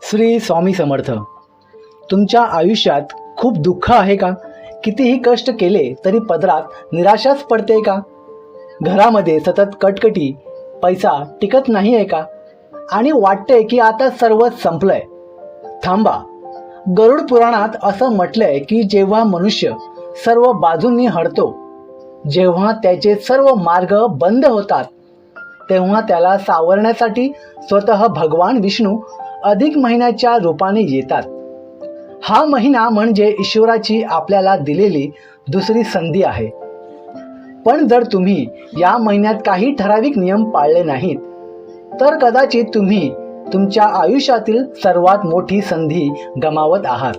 श्री स्वामी समर्थ. तुमच्या आयुष्यात खूप दुःख आहे का? कितीही कष्ट केले तरी पदरात निराशाच पडते का? घरामध्ये सतत कटकटी, पैसा टिकत नाही आहे का? आणि वाटते की आता सर्वच संपलंय. थांबा. गरुड पुराणात असं म्हटलंय की जेव्हा मनुष्य सर्व बाजूंनी हरतो, जेव्हा त्याचे सर्व मार्ग बंद होतात, तेव्हा त्याला सावरण्यासाठी स्वतः भगवान विष्णू अधिक महिन्याच्या रूपाने येतात. हा महिना म्हणजे ईश्वराची आपल्याला दिलेली दुसरी संधी आहे. पण जर तुम्ही या महिन्यात काही ठराविक नियम पाळले नाहीत, तर कदाचित तुम्ही तुमच्या आयुष्यातील सर्वात मोठी संधी गमावत आहात.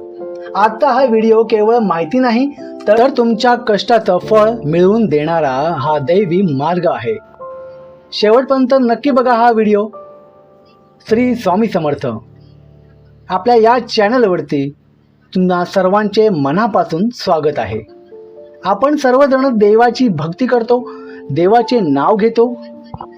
आजचा हा व्हिडिओ केवळ माहिती नाही, तर तुमच्या कष्टाचं फळ मिळवून देणारा हा दैवी मार्ग आहे. शेवटपर्यंत नक्की बघा हा व्हिडिओ. श्री स्वामी समर्थ. आपल्या या चॅनलवरती तुम्हा सर्वांचे मनापासून स्वागत आहे. आपण सर्वजण देवाची भक्ती करतो, देवाचे नाव घेतो,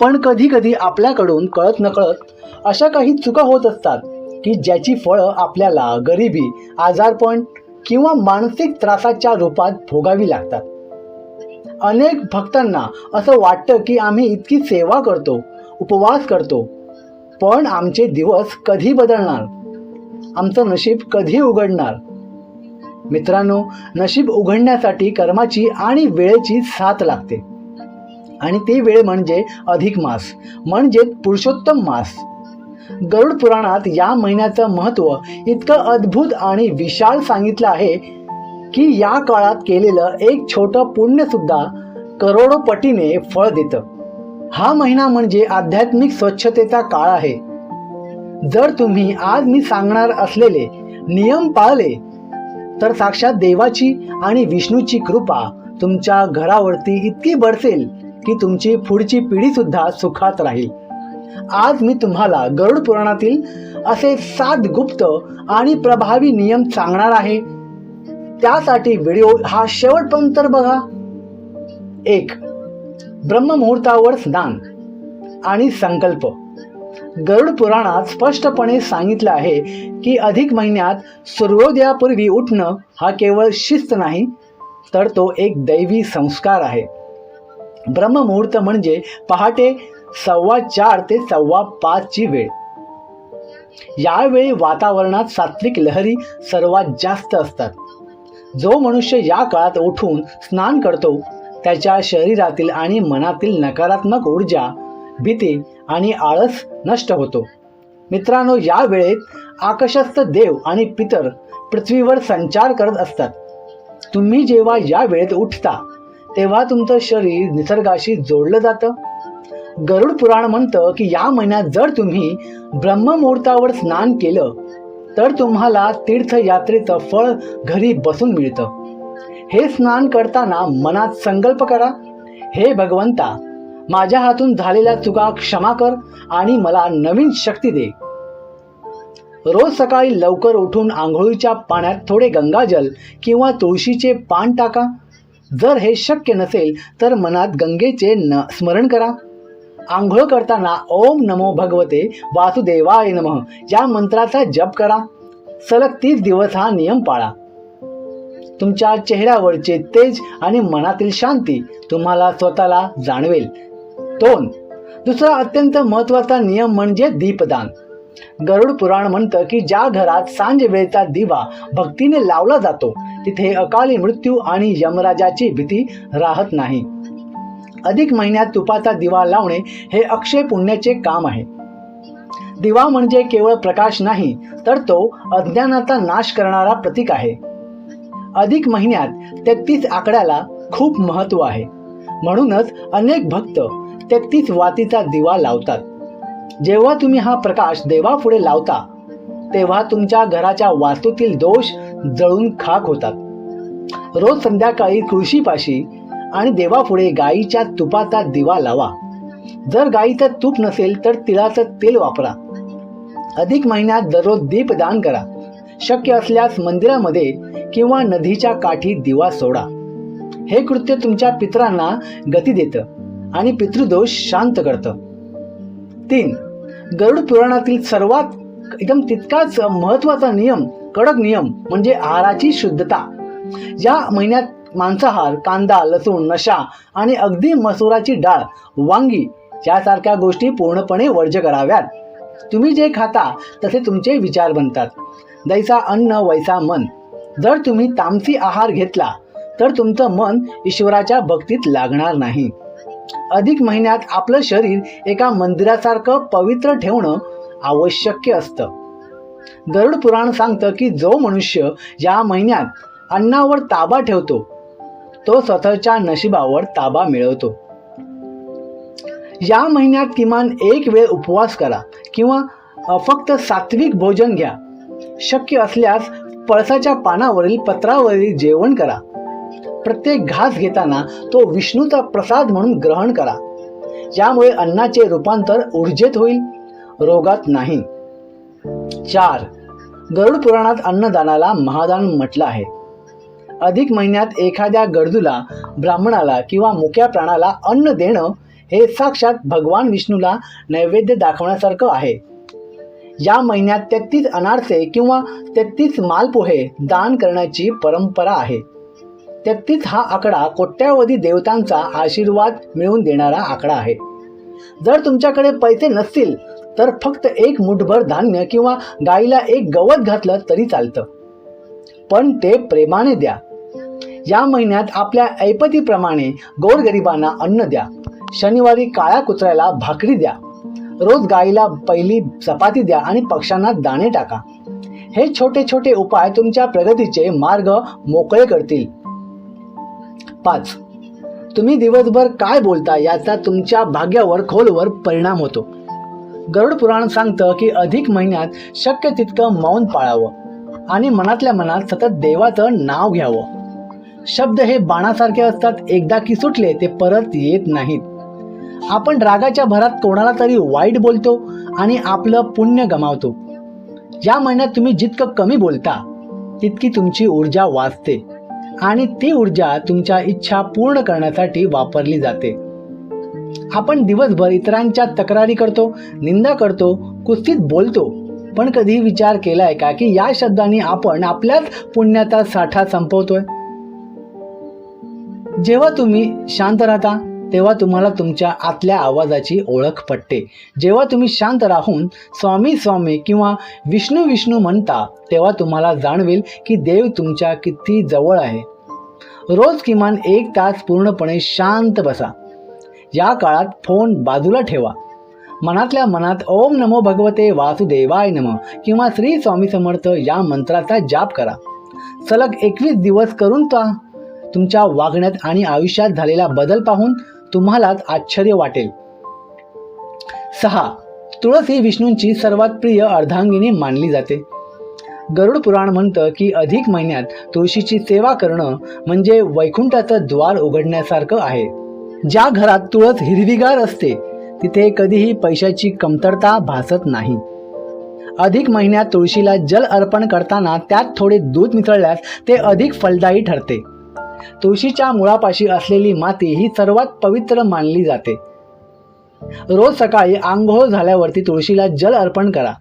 पण कधी कधी आपल्याकडून कळत नकळत अशा काही चुका होत असतात की ज्याची फळं आपल्याला गरिबी, आजारपण किंवा मानसिक त्रासाच्या रूपात भोगावी लागतात. अनेक भक्तांना असं वाटतं की आम्ही इतकी सेवा करतो, उपवास करतो, पण आमचे दिवस कधी बदलणार, आमचं नशीब कधी उघडणार? मित्रांनो, नशीब उघडण्यासाठी कर्माची आणि वेळेची साथ लागते. आणि ती वेळ म्हणजे अधिक मास, म्हणजे पुरुषोत्तम मास. गरुड पुराणात या महिन्याचं महत्त्व इतकं अद्भुत आणि विशाल सांगितलं आहे की या काळात केलेलं एक छोटं पुण्य सुद्धा करोडो पटीने फळ देतं. हा महिना म्हणजे आध्यात्मिक स्वच्छतेचा काळ आहे. जर तुम्ही आज मी सांगणार असलेले नियम पाळले, तर साक्षात देवाची आणि विष्णूची कृपा तुमच्या घरावरती इतकी बरसेल की तुमची पुढची पिढी सुद्धा सुखात राहील. आज मी तुम्हाला गरुड पुराणातील असे 7 गुप्त आणि प्रभावी नियम सांगणार आहे. त्यासाठी व्हिडिओ हा शेवटपर्यंत बघा. 1. ब्रह्ममुहूर्तावर स्नान आणि संकल्प. गरुड पुराणात स्पष्टपणे सांगितलं आहे की अधिक महिन्यात सूर्योदयापूर्वी उठणं हा केवळ शिस्त नाही, तर तो एक दैवी संस्कार आहे. ब्रह्ममुहूर्त म्हणजे पहाटे 4:15 ते 5:15 ची वेळ. यावेळी वातावरणात सात्विक लहरी सर्वात जास्त असतात. जो मनुष्य या काळात उठून स्नान करतो, त्याच्या शरीरातील आणि मनातील नकारात्मक ऊर्जा, भीती आणि आळस नष्ट होतो. मित्रांनो, या वेळेत आकाशस्थ देव आणि पितर पृथ्वीवर संचार करत असतात. तुम्ही जेव्हा या वेळेत उठता, तेव्हा तुमचं शरीर निसर्गाशी जोडलं जातं. गरुड पुराण म्हणतं की या महिन्यात जर तुम्ही ब्रह्ममुहूर्तावर स्नान केलं, तर तुम्हाला तीर्थयात्रेचं फळ घरी बसून मिळतं. हे स्नान करताना मनात संकल्प करा, हे भगवंता, माझ्या हातून झालेल्या चुका क्षमा कर आणि मला नवीन शक्ती दे. रोज सकाळी लवकर उठून आंघोळीच्या पाण्यात थोडे गंगाजल किंवा तुळशीचे पान टाका. जर हे शक्य नसेल तर मनात गंगेचे स्मरण करा. आंघोळ करताना ओम नमो भगवते वासुदेवाय नमः या मंत्राचा जप करा. सलग 30 दिवस हा नियम पाळा. तुमच्या चेहऱ्यावरचे तेज आणि मनातील शांती तुम्हाला स्वतःला जाणवेल. 2. दुसरा अत्यंत महत्त्वाचा नियम म्हणजे दीपदान. गरुड पुराण म्हणतं की ज्या घरात सांज वेळेचा दिवा भक्तीने लावला जातो, तिथे अकाली मृत्यू आणि यमराजाची भीती राहत नाही. अधिक महिन्यात तुपाचा दिवा लावणे हे अक्षय पुण्याचे काम आहे. दिवा म्हणजे केवळ प्रकाश नाही, तर तो अज्ञानाचा नाश करणारा प्रतीक आहे. अधिक महिन्यात 33 आकड्याला खूप महत्त्व आहे. म्हणूनच अनेक भक्त 33 वातीचा दिवा लावतात. जेव्हा तुम्ही हा प्रकाश देवापुढे लावता, तेव्हा तुमच्या घराच्या वास्तूतील दोष जळून खाक होतात. रोज संध्याकाळी तुळशीपाशी आणि देवापुढे गाईच्या तुपाचा दिवा लावा. जर गाईचं तूप नसेल तर तिळाचं तेल वापरा. अधिक महिन्यात दररोज दीपदान करा. शक्य असल्यास मंदिरामध्ये किंवा नदीच्या काठी दिवा सोडा. हे कृत्य तुमच्या पितरांना गती देतं आणि पितृदोष शांत करतं. 3. गरुड पुराणातील सर्वात एकदम तितकाच महत्त्वाचा नियम, कडक नियम म्हणजे आहाराची शुद्धता. या महिन्यात मांसाहार, कांदा, लसूण, नशा आणि अगदी मसुराची डाळ, वांगी यासारख्या गोष्टी पूर्णपणे वर्ज्य कराव्यात. तुम्ही जे खाता तसे तुमचे विचार बनतात. जैसा अन्न वैसा मन. जर तुम्ही तामसी आहार घेतला तर तुमचं मन ईश्वराच्या भक्तीत लागणार नाही. अधिक महिन्यात आपलं शरीर एका मंदिरासारखं पवित्र ठेवणं आवश्यक असतं. गरुड पुराण सांगतं की जो मनुष्य या महिन्यात अन्नावर ताबा ठेवतो तो स्वतःच्या नशिबावर ताबा मिळवतो. या महिन्यात किमान एक वेळ उपवास करा किंवा फक्त सात्विक भोजन घ्या. शक्य असल्यास पळसाच्या पानावरील पत्रावरील जेवण करा. प्रत्येक घास घेताना तो विष्णूचा प्रसाद म्हणून ग्रहण करा. यामुळे अन्नाचे रूपांतर ऊर्जेत होईल, रोगात नाही. 4. गरुड पुराणात अन्नदानाला महादान म्हटलं आहे. अधिक महिन्यात एखाद्या गरजूला, ब्राह्मणाला किंवा मुक्या प्राणाला अन्न देणं हे साक्षात भगवान विष्णूला नैवेद्य दाखवण्यासारखं आहे. या महिन्यात 33 अनारसे किंवा 33 मालपोहे दान करण्याची परंपरा आहे. 33 हा आकडा कोट्यावधी देवतांचा आशीर्वाद मिळवून देणारा आकडा आहे. जर तुमच्याकडे पैसे नसतील तर फक्त एक मुठभर धान्य किंवा गाईला एक गवत घातलं तरी चालतं, पण ते प्रेमाने द्या. या महिन्यात आपल्या ऐपतीप्रमाणे गोरगरिबांना अन्न द्या. शनिवारी काळ्या कुत्र्याला भाकरी द्या. रोज गाईला पहिली चपाती द्या आणि पक्ष्यांना दाणे टाका. हे छोटे छोटे उपाय तुमच्या प्रगतीचे मार्ग मोकळे करतील. 5. तुम्ही दिवसभर काय बोलता याचा तुमच्या भाग्यावर खोलवर परिणाम होतो. गरुड पुराण सांगतं की अधिक महिन्यात शक्य तितकं मौन पाळावं आणि मनातल्या मनात सतत देवाचं नाव घ्यावं. शब्द हे बाणासारखे असतात, एकदा की सुटले ते परत येत नाहीत. आपण रागाच्या भरात कोणाला तरी वाईट बोलतो आणि आपलं पुण्य गमावतो. या महिन्यात तुम्ही जितकं कमी बोलता तितकी तुमची ऊर्जा वाचते आणि ती ऊर्जा तुमच्या इच्छा पूर्ण करण्यासाठी वापरली जाते. आपण दिवसभर इतरांच्या तक्रारी करतो, निंदा करतो, कुस्तीत बोलतो, पण कधी विचार केलाय का की या शब्दांनी आपण आपल्याच पुण्याचा साठा संपवतोय. जेव्हा तुम्ही शांत राहता तेव्हा तुम्हाला तुमच्या आतल्या आवाजाची ओळख पटते. जेव्हा तुम्ही शांत राहून स्वामी स्वामी किंवा विष्णू विष्णू म्हणता तेव्हा तुम्हाला जाणवेल की देव तुमच्या किती जवळ आहे. रोज किमान 1 तास पूर्णपणे शांत बसा. या काळात फोन बाजूला ठेवा. मनातल्या मनात ओम नमो भगवते वासुदेवाय नमः किंवा श्री स्वामी समर्थ या मंत्राचा जाप करा. सलग 21 दिवस करून तुमच्या वागण्यात आणि आयुष्यात झालेला बदल पाहून तुम्हालाच आश्चर्य वाटेल. 6. तुळस ही विष्णूंची सर्वात प्रिय अर्धांगिनी मानली जाते. गरुड पुराण म्हणतं की अधिक महिन्यात तुळशीची सेवा करणं म्हणजे वैकुंठाचं द्वार उघडण्यासारखं आहे. ज्या घरात तुळस हिरवीगार असते तिथे कधीही पैशाची कमतरता भासत नाही. अधिक महिन्यात तुळशीला जल अर्पण करताना त्यात थोडे दूध मिसळल्यास ते अधिक फलदायी ठरते. तुळशीच्या मुळापाशी असलेली माती ही सर्वात पवित्र मानली जाते. रोज सकाळी आंघोळ झाल्यावरती तुळशीला जल अर्पण करा.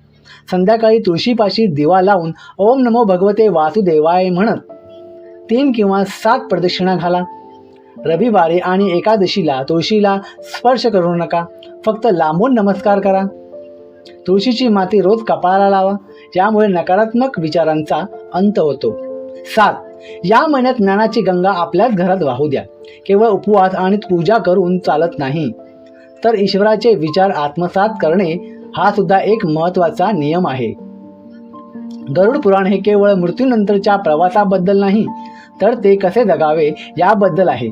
संध्याकाळी तुळशीपाशी दिवा लावून ओम नमो भगवते वासुदेवाय म्हणत 3 किंवा 7 प्रदक्षिणा घाला. रविवारी आणि एकादशीला तुळशीला स्पर्श करू नका, फक्त लांबून नमस्कार करा. तुळशीची माती रोज कपाळाला लावा. यामुळे नकारात्मक विचारांचा अंत होतो. 7. या महिन्यात ज्ञानाची गंगा आपल्याच घरात वाहू द्या. केवळ उपवास आणि पूजा करून चालत नाही, तर ईश्वराचे विचार आत्मसात करणे हा सुद्धा एक महत्त्वाचा नियम आहे. गरुड पुराण हे केवळ मृत्यूनंतरच्या प्रवासाबद्दल नाही, तर ते कसे जगावे याबद्दल आहे.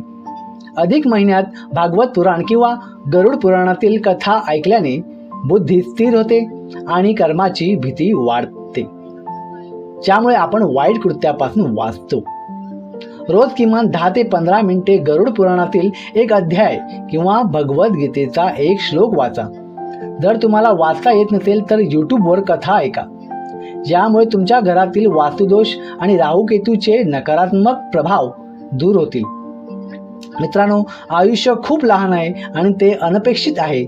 अधिक महिन्यात भागवत पुराण किंवा गरुड पुराणातील कथा ऐकल्याने बुद्धी स्थिर होते आणि कर्माची भीती वाढते, ज्यामुळे आपण वाईट कृत्यापासून वाचतो. रोज किमान 10 ते 15 मिनिटे गरुड पुराणातील एक अध्याय किंवा भगवद्गीतेचा एक श्लोक वाचा. जर तुम्हाला वाचता येत नसेल तर यूट्यूबवर कथा ऐका. यामुळे तुमच्या घरातील वास्तुदोष आणि राहूकेतूचे नकारात्मक प्रभाव दूर होतील. मित्रांनो, आयुष्य खूप लहान आहे आणि ते अनपेक्षित आहे.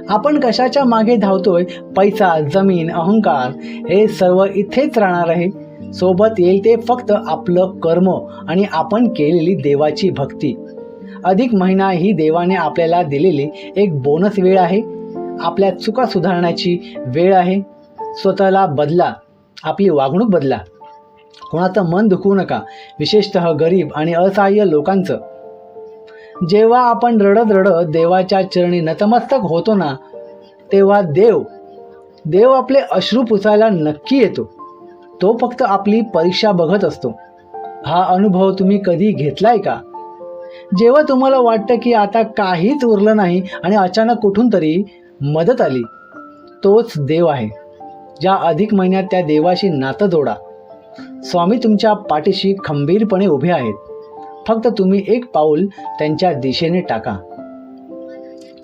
आपण कशाच्या मागे धावतोय? पैसा, जमीन, अहंकार हे सर्व इथेच राहणार आहे. सोबत येईल ते फक्त आपलं कर्म आणि आपण केलेली देवाची भक्ती. अधिक महिना ही देवाने आपल्याला दिलेली एक बोनस वेळ आहे. आपल्या चुका सुधारण्याची वेळ आहे. स्वतःला बदला, आपली वागणूक बदला. कोणाचं मन दुखवू नका, विशेषतः गरीब आणि असहाय्य लोकांचं. जेव्हा आपण रडत रडत देवाच्या चरणी नतमस्तक होतो ना, तेव्हा देव आपले अश्रू पुसायला नक्की येतो. तो फक्त आपली परीक्षा बघत असतो. हा अनुभव तुम्ही कधी घेतलाय का? जेव्हा तुम्हाला वाटतं की आता काहीच उरलं नाही आणि अचानक कुठून तरी मदत आली, तोच देव आहे. ज्या अधिक महिन्यात त्या देवाशी नातं जोडा. स्वामी तुमच्या पाठीशी खंबीरपणे उभे आहेत. फक्त तुम्ही एक पाऊल त्यांच्या दिशेने टाका.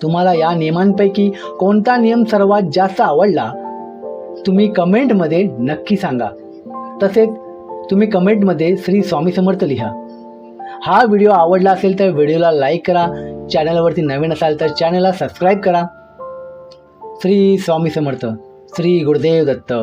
तुम्हाला या नियमांपैकी कोणता नियम सर्वात जास्त आवडला? तुम्ही कमेंटमध्ये नक्की सांगा. तसेच तुम्ही कमेंटमध्ये श्री स्वामी समर्थ लिहा. हा व्हिडिओ आवडला असेल तर व्हिडिओला लाईक करा. चॅनलवरती नवीन असाल तर चॅनलला सबस्क्राईब करा. श्री स्वामी समर्थ. श्री गुरुदेव दत्त.